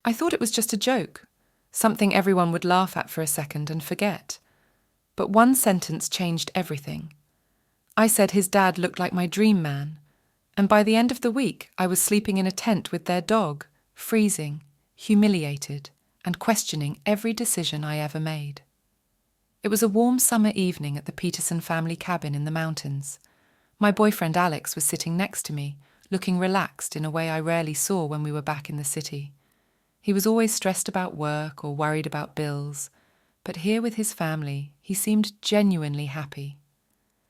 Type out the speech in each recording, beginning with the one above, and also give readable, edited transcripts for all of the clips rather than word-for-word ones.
I thought it was just a joke, something everyone would laugh at for a second and forget. But one sentence changed everything. I said his dad looked like my dream man, and by the end of the week I was sleeping in a tent with their dog, freezing, humiliated, and questioning every decision I ever made. It was a warm summer evening at the Peterson family cabin in the mountains. My boyfriend Alex was sitting next to me, looking relaxed in a way I rarely saw when we were back in the city. He was always stressed about work or worried about bills, but here with his family, he seemed genuinely happy.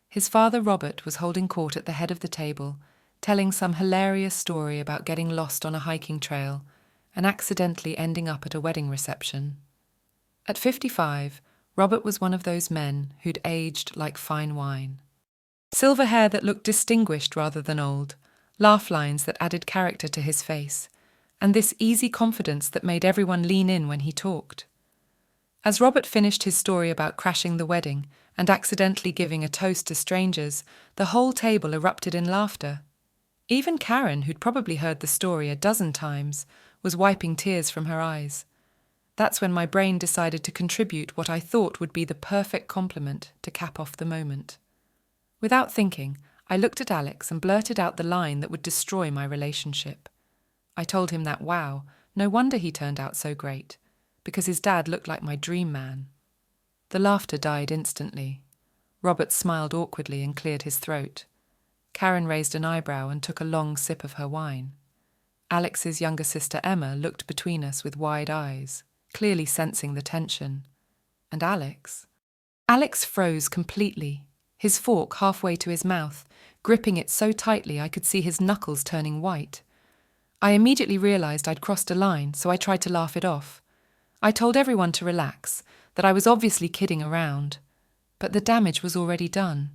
His father Robert was holding court at the head of the table, telling some hilarious story about getting lost on a hiking trail and accidentally ending up at a wedding reception. At 55, Robert was one of those men who'd aged like fine wine. Silver hair that looked distinguished rather than old, laugh lines that added character to his face, and this easy confidence that made everyone lean in when he talked. As Robert finished his story about crashing the wedding and accidentally giving a toast to strangers, the whole table erupted in laughter. Even Karen, who'd probably heard the story a dozen times, was wiping tears from her eyes. That's when my brain decided to contribute what I thought would be the perfect compliment to cap off the moment. Without thinking, I looked at Alex and blurted out the line that would destroy my relationship. I told him that, wow, no wonder he turned out so great, because his dad looked like my dream man. The laughter died instantly. Robert smiled awkwardly and cleared his throat. Karen raised an eyebrow and took a long sip of her wine. Alex's younger sister Emma looked between us with wide eyes, clearly sensing the tension. And Alex froze completely, his fork halfway to his mouth, gripping it so tightly I could see his knuckles turning white. I immediately realized I'd crossed a line, so I tried to laugh it off. I told everyone to relax, that I was obviously kidding around, but the damage was already done.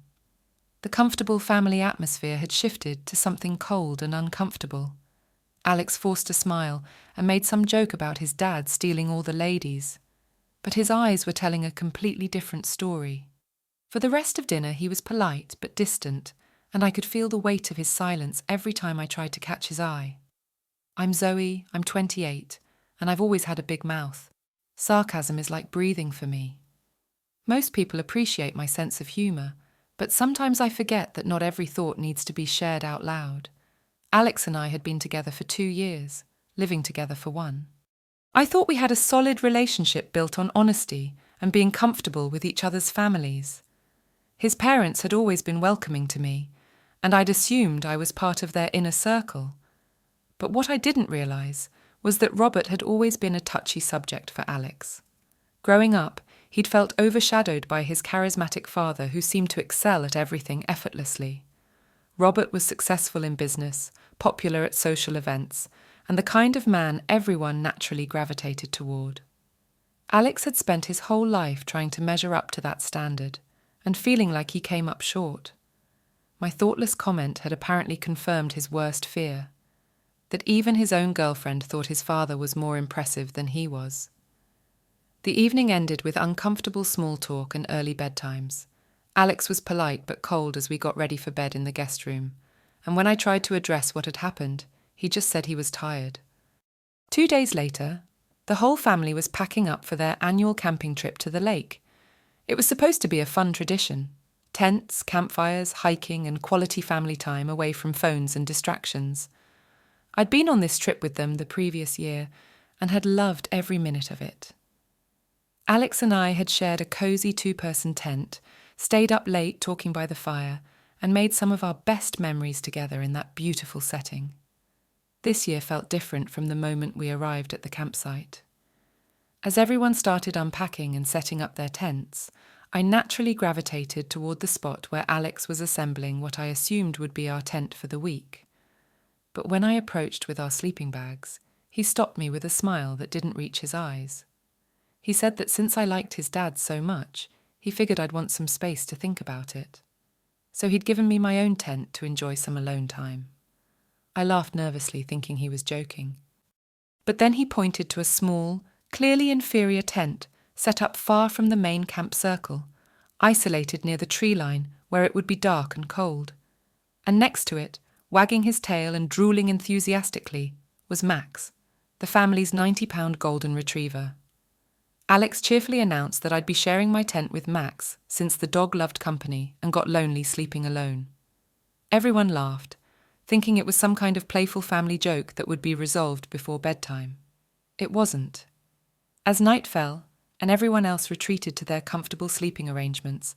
The comfortable family atmosphere had shifted to something cold and uncomfortable. Alex forced a smile and made some joke about his dad stealing all the ladies, but his eyes were telling a completely different story. For the rest of dinner he was polite but distant, and I could feel the weight of his silence every time I tried to catch his eye. I'm Zoe, I'm 28, and I've always had a big mouth. Sarcasm is like breathing for me. Most people appreciate my sense of humour, but sometimes I forget that not every thought needs to be shared out loud. Alex and I had been together for 2 years, living together for 1. I thought we had a solid relationship built on honesty and being comfortable with each other's families. His parents had always been welcoming to me, and I'd assumed I was part of their inner circle. But what I didn't realise was that Robert had always been a touchy subject for Alex. Growing up, he'd felt overshadowed by his charismatic father who seemed to excel at everything effortlessly. Robert was successful in business, popular at social events, and the kind of man everyone naturally gravitated toward. Alex had spent his whole life trying to measure up to that standard, and feeling like he came up short. My thoughtless comment had apparently confirmed his worst fear, that even his own girlfriend thought his father was more impressive than he was. The evening ended with uncomfortable small talk and early bedtimes. Alex was polite but cold as we got ready for bed in the guest room, and when I tried to address what had happened, he just said he was tired. 2 days later, the whole family was packing up for their annual camping trip to the lake. It was supposed to be a fun tradition: tents, campfires, hiking, and quality family time away from phones and distractions. I'd been on this trip with them the previous year and had loved every minute of it. Alex and I had shared a cozy 2-person tent, stayed up late talking by the fire, and made some of our best memories together in that beautiful setting. This year felt different from the moment we arrived at the campsite. As everyone started unpacking and setting up their tents, I naturally gravitated toward the spot where Alex was assembling what I assumed would be our tent for the week. But when I approached with our sleeping bags, he stopped me with a smile that didn't reach his eyes. He said that since I liked his dad so much, he figured I'd want some space to think about it. So he'd given me my own tent to enjoy some alone time. I laughed nervously, thinking he was joking. But then he pointed to a small, clearly inferior tent set up far from the main camp circle, isolated near the tree line where it would be dark and cold. And next to it, wagging his tail and drooling enthusiastically, was Max, the family's £90 golden retriever. Alex cheerfully announced that I'd be sharing my tent with Max since the dog loved company and got lonely sleeping alone. Everyone laughed, thinking it was some kind of playful family joke that would be resolved before bedtime. It wasn't. As night fell, and everyone else retreated to their comfortable sleeping arrangements,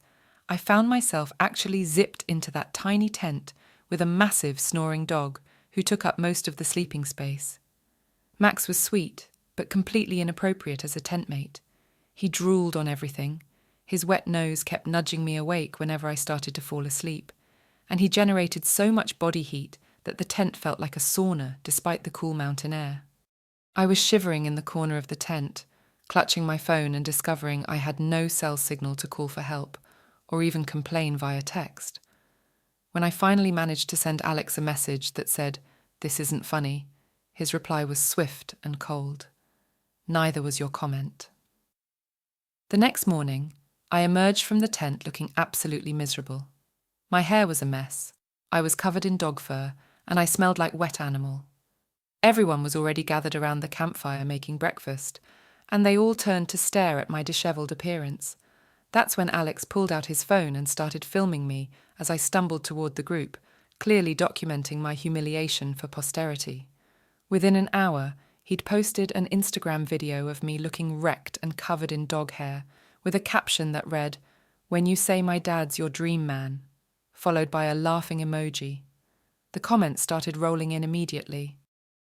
I found myself actually zipped into that tiny tent with a massive snoring dog who took up most of the sleeping space. Max was sweet, but completely inappropriate as a tent mate. He drooled on everything. His wet nose kept nudging me awake whenever I started to fall asleep, and he generated so much body heat that the tent felt like a sauna despite the cool mountain air. I was shivering in the corner of the tent, clutching my phone and discovering I had no cell signal to call for help, or even complain via text. When I finally managed to send Alex a message that said, "This isn't funny," his reply was swift and cold. Neither was your comment. The next morning, I emerged from the tent looking absolutely miserable. My hair was a mess, I was covered in dog fur, and I smelled like wet animal. Everyone was already gathered around the campfire making breakfast, and they all turned to stare at my dishevelled appearance. That's when Alex pulled out his phone and started filming me as I stumbled toward the group, clearly documenting my humiliation for posterity. Within an hour, he'd posted an Instagram video of me looking wrecked and covered in dog hair, with a caption that read, "When you say my dad's your dream man," followed by a laughing emoji. The comments started rolling in immediately.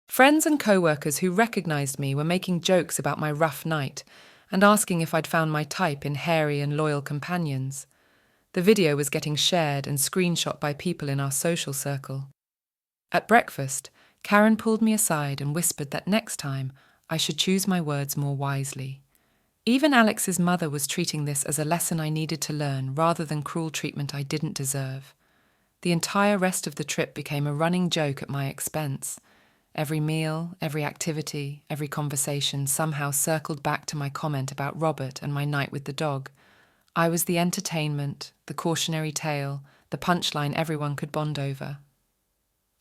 Friends and co-workers who recognized me were making jokes about my rough night and asking if I'd found my type in hairy and loyal companions. The video was getting shared and screenshot by people in our social circle. At breakfast, Karen pulled me aside and whispered that next time I should choose my words more wisely. Even Alex's mother was treating this as a lesson I needed to learn rather than cruel treatment I didn't deserve. The entire rest of the trip became a running joke at my expense. Every meal, every activity, every conversation somehow circled back to my comment about Robert and my night with the dog. I was the entertainment, the cautionary tale, the punchline everyone could bond over.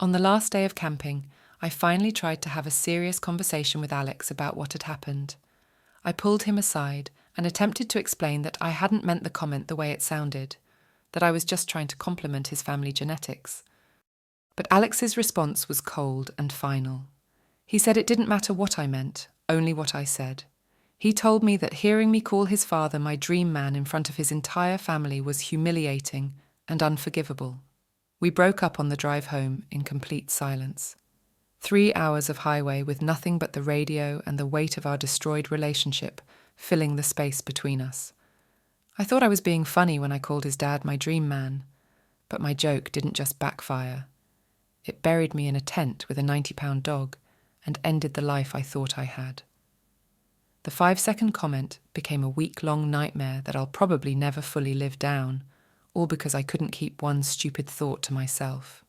On the last day of camping, I finally tried to have a serious conversation with Alex about what had happened. I pulled him aside and attempted to explain that I hadn't meant the comment the way it sounded, that I was just trying to compliment his family genetics. But Alex's response was cold and final. He said it didn't matter what I meant, only what I said. He told me that hearing me call his father my dream man in front of his entire family was humiliating and unforgivable. We broke up on the drive home in complete silence. 3 hours of highway with nothing but the radio and the weight of our destroyed relationship filling the space between us. I thought I was being funny when I called his dad my dream man, but my joke didn't just backfire. It buried me in a tent with a £90 dog and ended the life I thought I had. The 5-second comment became a week-long nightmare that I'll probably never fully live down, all because I couldn't keep one stupid thought to myself.